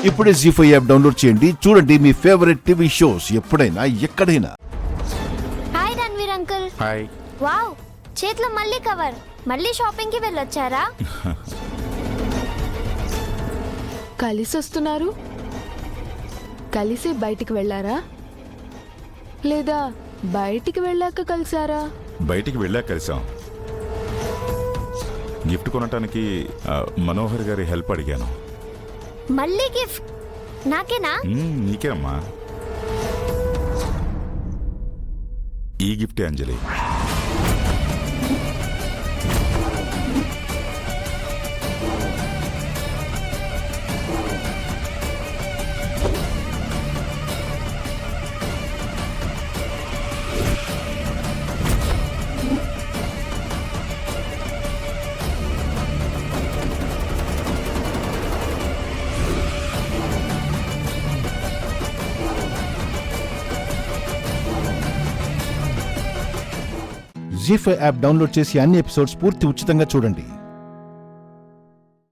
ఇప్పుడే జీ5 app download చేయండి. చూడండి మీ ఫేవరెట్ టీవీ షోస్ ఎప్పుడైనా ఎక్కడైనా. Hi Ranveer uncle. Hi. Wow, చేతిలో మళ్ళీ కవర్. మళ్ళీ షాపింగ్ కి వెళ్ళొచ్చారా? కలిసి వస్తున్నారు, కలిసి బయటికి వెళ్ళారా లేదా బయటికి వెళ్ళాక కలిసారా? బయటికి వెళ్ళాక కలిసాం. గిఫ్ట్ కొనటానికి మనోహర్ గారి హెల్ప్ అడిగాను. మళ్ళీ గిఫ్ట్ నాకేనా? నీకే అమ్మా. ఈ గిఫ్టే అంజలి. జీ5 యాప్ డౌన్లోడ్ చేసి అన్ని ఎపిసోడ్స్ పూర్తి ఉచితంగా చూడండి.